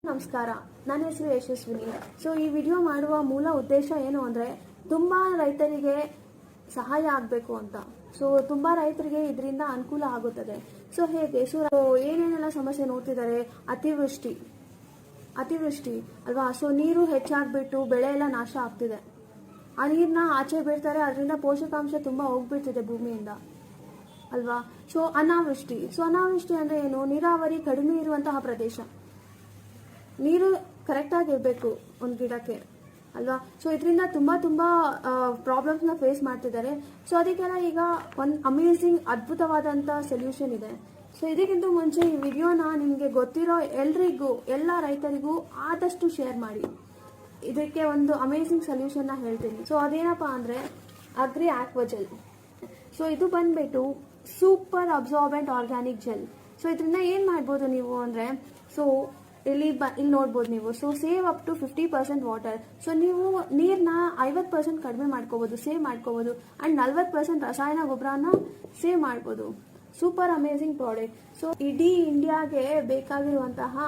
ನಮಸ್ಕಾರ, ನನ್ನ ಹೆಸರು ಯಶಸ್ವಿನಿ. ಸೊ ಈ ವಿಡಿಯೋ ಮಾಡುವ ಮೂಲ ಉದ್ದೇಶ ಏನು ಅಂದರೆ ತುಂಬ ರೈತರಿಗೆ ಸಹಾಯ ಆಗಬೇಕು ಅಂತ. ಸೊ ತುಂಬ ರೈತರಿಗೆ ಇದರಿಂದ ಅನುಕೂಲ ಆಗುತ್ತದೆ. ಸೊ ಹೇಗೆ ಏನೇನೆಲ್ಲ ಸಮಸ್ಯೆ ನೋಡ್ತಿದ್ದಾರೆ, ಅತಿವೃಷ್ಟಿ ಅಲ್ವಾ. ಸೊ ನೀರು ಹೆಚ್ಚಾಗ್ಬಿಟ್ಟು ಬೆಳೆ ಎಲ್ಲ ನಾಶ ಆಗ್ತಿದೆ. ಆ ನೀರನ್ನ ಆಚೆ ಬಿಡ್ತಾರೆ, ಅದರಿಂದ ಪೋಷಕಾಂಶ ತುಂಬ ಹೋಗ್ಬಿಡ್ತಿದೆ ಭೂಮಿಯಿಂದ ಅಲ್ವಾ. ಸೊ ಅನಾವೃಷ್ಟಿ ಅಂದರೆ ಏನು? ನೀರಾವರಿ ಕಡಿಮೆ ಇರುವಂತಹ ಪ್ರದೇಶ, ನೀರು ಕರೆಕ್ಟಾಗಿ ಇರಬೇಕು ಒಂದು ಗಿಡಕ್ಕೆ ಅಲ್ವಾ. ಸೊ ಇದರಿಂದ ತುಂಬ ಪ್ರಾಬ್ಲಮ್ಸ್ನ ಫೇಸ್ ಮಾಡ್ತಿದ್ದಾರೆ. ಸೊ ಅದಕ್ಕೆಲ್ಲ ಈಗ ಒಂದು ಅದ್ಭುತವಾದಂಥ ಸೊಲ್ಯೂಷನ್ ಇದೆ. ಸೊ ಇದಕ್ಕಿಂತ ಮುಂಚೆ ಈ ವಿಡಿಯೋನ ನಿಮಗೆ ಗೊತ್ತಿರೋ ಎಲ್ಲ ರೈತರಿಗೂ ಆದಷ್ಟು ಶೇರ್ ಮಾಡಿ. ಇದಕ್ಕೆ ಒಂದು ಅಮೇಝಿಂಗ್ ಸೊಲ್ಯೂಷನ್ನ ಹೇಳ್ತೀನಿ. ಸೊ ಅದೇನಪ್ಪ ಅಂದರೆ ಅಗ್ರಿ ಆಕ್ವಾಜೆಲ್. ಸೊ ಇದು ಬಂದ್ಬಿಟ್ಟು super absorbent organic gel. So ಇದರಿಂದ ಏನು ಮಾಡ್ಬೋದು ನೀವು ಅಂದರೆ, ಸೊ ಇಲ್ಲಿ ನೋಡ್ಬೋದು ನೀವು. So save up to 50% water. So ನೀವು ನೀರನ್ನ 50% ಕಡಿಮೆ ಮಾಡ್ಕೋಬೋದು, ಸೇವ್ ಮಾಡ್ಕೋಬೋದು. ಆ್ಯಂಡ್ 40% ರಸಾಯನ ಗೊಬ್ಬರನ ಸೇವ್ ಮಾಡ್ಬೋದು. Super amazing product. ಸೊ ಇಡೀ ಇಂಡಿಯಾಗೆ ಬೇಕಾಗಿರುವಂತಹ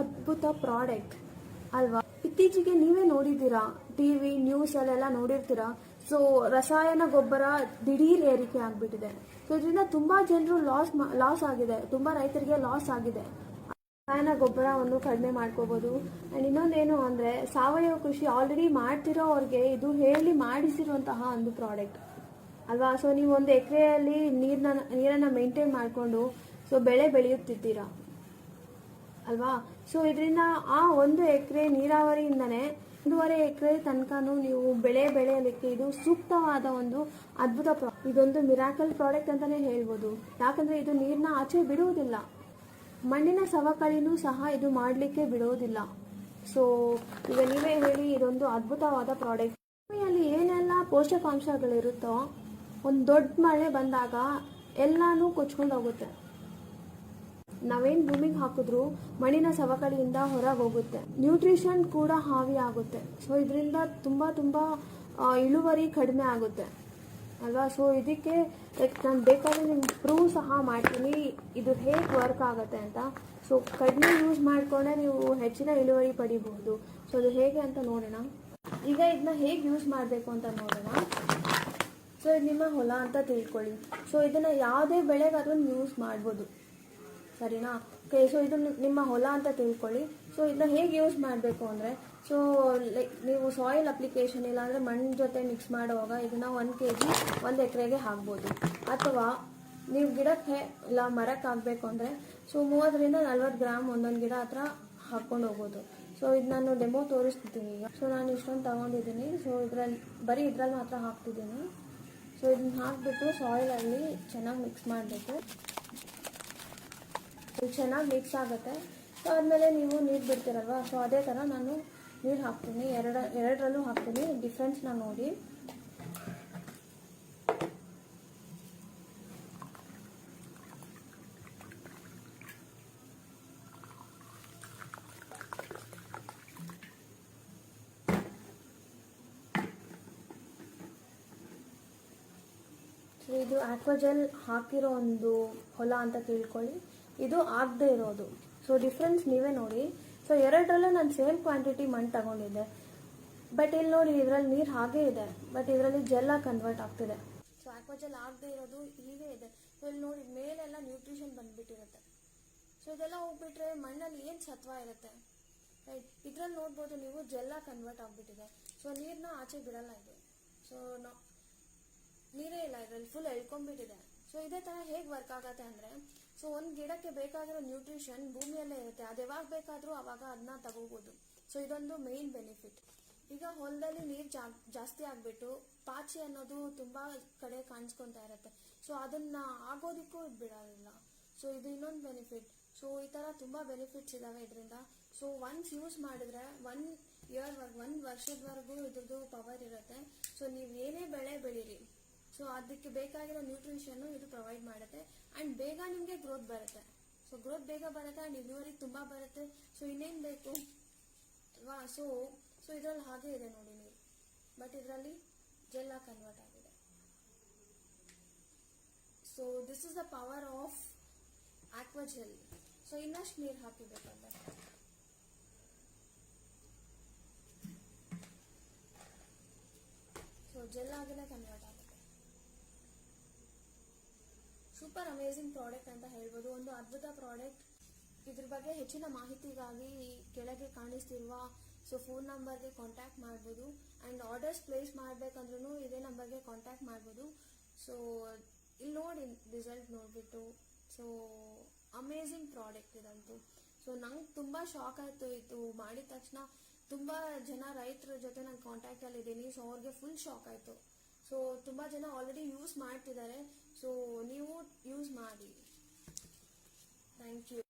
ಅದ್ಭುತ ಪ್ರಾಡಕ್ಟ್ ಅಲ್ವಾ. ಇತ್ತೀಚೆಗೆ ನೀವೇ ನೋಡಿದ್ದೀರಾ, ಟಿವಿ ನ್ಯೂಸಲ್ಲೆಲ್ಲ ನೋಡಿರ್ತೀರಾ. ಸೊ ರಸಾಯನ ಗೊಬ್ಬರ ದಿಢೀರ್ ಏರಿಕೆ ಆಗಿಬಿಟ್ಟಿದೆ. ಸೊ ಇದರಿಂದ ತುಂಬ ಜನರು ಲಾಸ್ ಆಗಿದೆ, ತುಂಬ ರೈತರಿಗೆ ಲಾಸ್ ಆಗಿದೆ. ರಸಾಯನ ಗೊಬ್ಬರವನ್ನು ಕಡಿಮೆ ಮಾಡ್ಕೋಬೋದು. ಆ್ಯಂಡ್ ಇನ್ನೊಂದೇನು ಅಂದರೆ, ಸಾವಯವ ಕೃಷಿ ಆಲ್ರೆಡಿ ಮಾಡ್ತಿರೋ ಅವ್ರಿಗೆ ಇದು ಹೇಳಿ ಮಾಡಿಸಿರುವಂತಹ ಒಂದು ಪ್ರಾಡಕ್ಟ್ ಅಲ್ವಾ. ಸೊ ನೀವು ಒಂದು ಎಕರೆಯಲ್ಲಿ ನೀರನ್ನು ಮೇಂಟೈನ್ ಮಾಡಿಕೊಂಡು ಸೊ ಬೆಳೆ ಬೆಳೆಯುತ್ತಿದ್ದೀರಾ ಅಲ್ವಾ. ಸೊ ಇದರಿಂದ ಆ ಒಂದು ಎಕರೆ ನೀರಾವರಿಯಿಂದನೇ 1.5 ಎಕರೆ ತನಕನೂ ನೀವು ಬೆಳೆಯಲಿಕ್ಕೆ ಇದು ಸೂಕ್ತವಾದ ಒಂದು ಅದ್ಭುತ ಇದೊಂದು ಮಿರಾಕಲ್ ಪ್ರಾಡಕ್ಟ್ ಅಂತಲೇ ಹೇಳ್ಬೋದು. ಯಾಕಂದರೆ ಇದು ನೀರನ್ನ ಆಚೆ ಬಿಡುವುದಿಲ್ಲ, ಮಣ್ಣಿನ ಸವಕಳಿನೂ ಸಹ ಇದು ಮಾಡಲಿಕ್ಕೆ ಬಿಡೋದಿಲ್ಲ. ಸೊ ಈಗ ನೀವೇ ಹೇಳಿ, ಇದೊಂದು ಅದ್ಭುತವಾದ ಪ್ರಾಡಕ್ಟ್. ಭೂಮಿಯಲ್ಲಿ ಏನೆಲ್ಲ ಪೋಷಕಾಂಶಗಳಿರುತ್ತೋ ಒಂದು ದೊಡ್ಡ ಮಳೆ ಬಂದಾಗ ಎಲ್ಲಾನು ಕೊಚ್ಕೊಂಡು ಹೋಗುತ್ತೆ. ನಾವೇನು ಭೂಮಿಗೆ ಹಾಕಿದ್ರೂ ಮಣ್ಣಿನ ಸವಕಳಿಯಿಂದ ಹೊರಗೆ ಹೋಗುತ್ತೆ, ನ್ಯೂಟ್ರಿಷನ್ ಕೂಡ ಹಾವಿ ಆಗುತ್ತೆ. ಸೊ ಇದರಿಂದ ತುಂಬ ಇಳುವರಿ ಕಡಿಮೆ ಆಗುತ್ತೆ ಅಲ್ವಾ. ಸೊ ಇದಕ್ಕೆ ನಾನು ಬೇಕಾದ್ರೆ ನಿಮ್ಗೆ ಪ್ರೂವ್ ಸಹ ಮಾಡ್ತೀನಿ ಇದು ಹೇಗೆ ವರ್ಕ್ ಆಗುತ್ತೆ ಅಂತ. ಸೊ ಕಡಿಮೆ ಯೂಸ್ ಮಾಡಿಕೊಂಡ್ರೆ ನೀವು ಹೆಚ್ಚಿನ ಇಳುವರಿ ಪಡಿಬಹುದು. ಸೊ ಅದು ಹೇಗೆ ಅಂತ ನೋಡೋಣ. ಈಗ ಇದನ್ನ ಹೇಗೆ ಯೂಸ್ ಮಾಡಬೇಕು ಅಂತ ನೋಡೋಣ. ಸೊ ಇದು ನಿಮ್ಮ ಹೊಲ ಅಂತ ತಿಳ್ಕೊಳ್ಳಿ. ಸೊ ಇದನ್ನು ಯಾವುದೇ ಬೆಳೆಗಾದ್ರೂ ಯೂಸ್ ಮಾಡ್ಬೋದು, ಸರಿನಾ. ಓಕೆ, ಸೊ ಇದು ನಿಮ್ಮ ಹೊಲ ಅಂತ ತಿಳ್ಕೊಳ್ಳಿ. ಸೊ ಇದನ್ನ ಹೇಗೆ ಯೂಸ್ ಮಾಡಬೇಕು ಅಂದರೆ, ಸೊ ನೀವು ಸಾಯಿಲ್ ಅಪ್ಲಿಕೇಶನ್ ಇಲ್ಲಾಂದರೆ ಮಣ್ಣು ಜೊತೆ ಮಿಕ್ಸ್ ಮಾಡುವಾಗ ಇದನ್ನು 1 kg 1 ಎಕರೆಗೆ ಹಾಕ್ಬೋದು. ಅಥವಾ ನೀವು ಗಿಡಕ್ಕೆ ಇಲ್ಲ ಮರಕ್ಕೆ ಹಾಕಬೇಕು ಅಂದರೆ ಸೊ 30ರಿಂದ 40 ಗ್ರಾಮ್ ಒಂದೊಂದು ಗಿಡ ಹತ್ರ ಹಾಕ್ಕೊಂಡು ಹೋಗ್ಬೋದು. ಸೊ ಇದು ನಾನು ಡೆಮೋ ತೋರಿಸ್ತಿದ್ದೀನಿ ಈಗ. ಸೊ ನಾನು ಇಷ್ಟೊಂದು ತಗೊಂಡಿದ್ದೀನಿ. ಸೊ ಇದ್ರಲ್ಲಿ ಮಾತ್ರ ಹಾಕ್ತಿದ್ದೀನಿ. ಸೊ ಇದನ್ನ ಹಾಕಿಬಿಟ್ಟು ಸಾಯಿಲಲ್ಲಿ ಚೆನ್ನಾಗಿ ಮಿಕ್ಸ್ ಮಾಡಬೇಕು. ಚೆನ್ನಾಗಿ ಮಿಕ್ಸ್ ಆಗುತ್ತೆ. ಸೊ ಆದಮೇಲೆ ನೀವು ನೀರು ಬಿಡ್ತೀರಲ್ವ, ಸೊ ಅದೇ ಥರ ನಾನು ನೀರು ಹಾಕ್ತೀನಿ. ಎರಡರಲ್ಲೂ ಹಾಕ್ತೀನಿ, ಡಿಫ್ರೆನ್ಸ್ನ ನೋಡಿ. ಸೊ ಇದು ಆಕ್ವಾಜೆಲ್ ಹಾಕಿರೋ ಒಂದು ಹೊಲ ಅಂತ ತಿಳ್ಕೊಳ್ಳಿ. ಇದು ಆಗದೆ ಇರೋದು. ಸೊ ಡಿಫ್ರೆನ್ಸ್ ನೀವೇ ನೋಡಿ. ಸೊ ಎರಡರಲ್ಲೂ ನಾನು ಸೇಮ್ ಕ್ವಾಂಟಿಟಿ ಮಣ್ಣು ತಗೊಂಡಿದ್ದೆ. ಬಟ್ ಇಲ್ಲಿ ನೋಡಿ, ಇದರಲ್ಲಿ ನೀರು ಹಾಗೇ ಇದೆ, ಬಟ್ ಇದರಲ್ಲಿ ಜೆಲ್ಲಾಗಿ ಕನ್ವರ್ಟ್ ಆಗ್ತಿದೆ. ಸೊ ಆಕ್ವಾಜೆಲ್ ಆಗದೆ ಇರೋದು ಹೀಗೆ ಇದೆ. ಸೊ ಇಲ್ಲಿ ನೋಡಿ, ಮೇಲೆಲ್ಲ ನ್ಯೂಟ್ರಿಷನ್ ಬಂದ್ಬಿಟ್ಟಿರುತ್ತೆ. ಸೊ ಇದೆಲ್ಲ ಹೋಗ್ಬಿಟ್ರೆ ಮಣ್ಣಲ್ಲಿ ಏನು ಸತ್ವ ಇರುತ್ತೆ, ರೈಟ್. ಇದ್ರಲ್ಲಿ ನೋಡ್ಬೋದು ನೀವು, ಜೆಲ್ಲಾಗಿ ಕನ್ವರ್ಟ್ ಆಗಿಬಿಟ್ಟಿದೆ. ಸೊ ನೀರನ್ನ ಆಚೆ ಬಿಡಲ್ಲ ಇದು. ಸೊ ನೀರೇ ಇಲ್ಲ ಇದರಲ್ಲಿ, ಫುಲ್ ಎಳ್ಕೊಂಡ್ಬಿಟ್ಟಿದೆ. ಸೊ ಇದೇ ಥರ ಹೇಗೆ ವರ್ಕ್ ಆಗುತ್ತೆ ಅಂದರೆ, ಸೊ ಒಂದು ಗಿಡಕ್ಕೆ ಬೇಕಾಗಿರೋ ನ್ಯೂಟ್ರಿಷನ್ ಭೂಮಿಯಲ್ಲೇ ಇರುತ್ತೆ. ಅದು ಯಾವಾಗ ಬೇಕಾದರೂ ಅವಾಗ ಅದನ್ನ ತಗೋಬೋದು. ಸೊ ಇದೊಂದು ಮೇನ್ ಬೆನಿಫಿಟ್. ಈಗ ಹೊಲದಲ್ಲಿ ನೀರು ಜಾಸ್ತಿ ಆಗಿಬಿಟ್ಟು ಪಾಚಿ ಅನ್ನೋದು ತುಂಬ ಕಡೆ ಕಾಣಿಸ್ಕೊತಾ ಇರುತ್ತೆ. ಸೊ ಅದನ್ನು ಆಗೋದಕ್ಕೂ ಬಿಡೋದಿಲ್ಲ. ಸೊ ಇದು ಇನ್ನೊಂದು ಬೆನಿಫಿಟ್. ಸೊ ಈ ಥರ ತುಂಬ ಬೆನಿಫಿಟ್ಸ್ ಇದ್ದಾವೆ ಇದರಿಂದ. ಸೊ ಒನ್ಸ್ ಯೂಸ್ ಮಾಡಿದ್ರೆ 1 ವರ್ಷದವರೆಗೂ ಇದ್ರದ್ದು ಪವರ್ ಇರುತ್ತೆ. ಸೊ ನೀವು ಏನೇ ಬೆಳೆ ಬೆಳೀರಿ, ಸೊ ಅದಕ್ಕೆ ಬೇಕಾಗಿರೋ ನ್ಯೂಟ್ರಿಷನ್ನು ಇದು ಪ್ರೊವೈಡ್ ಮಾಡುತ್ತೆ. ಆ್ಯಂಡ್ ಬೇಗ ನಿಮಗೆ ಗ್ರೋತ್ ಬರುತ್ತೆ. ಸೊ ಗ್ರೋತ್ ಬೇಗ ಬರುತ್ತೆ ಆ್ಯಂಡ್ ಇಳುವರಿ ತುಂಬ ಬರುತ್ತೆ. ಸೊ ಇನ್ನೇನು ಬೇಕು ಅಲ್ವಾ. ಸೊ ಇದರಲ್ಲಿ ಹಾಗೆ ಇದೆ ನೋಡಿ ನೀರು, ಬಟ್ ಇದರಲ್ಲಿ ಜೆಲ್ಲಾಗಿ ಕನ್ವರ್ಟ್ ಆಗಿದೆ. So this is the power of Aquagel. So ಇನ್ನಷ್ಟು ನೀರು ಹಾಕಿಬೇಕಂದ್ರೆ ಆಗಿನೇ ಕನ್ವರ್ಟ್ ಆಗುತ್ತೆ. ಸೂಪರ್ ಅಮೇಝಿಂಗ್ ಪ್ರಾಡಕ್ಟ್ ಅಂತ ಹೇಳ್ಬೋದು, ಒಂದು ಅದ್ಭುತ ಪ್ರಾಡಕ್ಟ್. ಇದ್ರ ಬಗ್ಗೆ ಹೆಚ್ಚಿನ ಮಾಹಿತಿಗಾಗಿ ಕೆಳಗೆ ಕಾಣಿಸ್ತಿರುವ ಫೋನ್ ನಂಬರ್ಗೆ ಕಾಂಟ್ಯಾಕ್ಟ್ ಮಾಡ್ಬೋದು. ಅಂಡ್ ಆರ್ಡರ್ಸ್ ಪ್ಲೇಸ್ ಮಾಡ್ಬೇಕಂದ್ರೂ ಇದೇ ನಂಬರ್ಗೆ ಕಾಂಟ್ಯಾಕ್ಟ್ ಮಾಡ್ಬೋದು. ಸೊ ಇಲ್ಲಿ ನೋಡಿ ರಿಸಲ್ಟ್ ನೋಡ್ಬಿಟ್ಟು, ಸೊ ಅಮೇಝಿಂಗ್ ಪ್ರಾಡಕ್ಟ್ ಇದಂತೂ. ಸೊ ನಂಗೆ ತುಂಬಾ ಶಾಕ್ ಆಯ್ತು ಇದು ಮಾಡಿದ ತಕ್ಷಣ. ತುಂಬಾ ಜನ ರೈತರ ಜೊತೆ ನಾನು ಕಾಂಟ್ಯಾಕ್ಟ್ ಅಲ್ಲಿ ಇದ್ದೀನಿ, ಸೊ ಅವ್ರಿಗೆ ಫುಲ್ ಶಾಕ್ ಆಯ್ತು. ಸೊ ತುಂಬಾ ಜನ ಆಲ್ರೆಡಿ ಯೂಸ್ ಮಾಡ್ತಿದ್ದಾರೆ, ಸೊ ನೀವು ಯೂಸ್ ಮಾಡಿ. Thank you.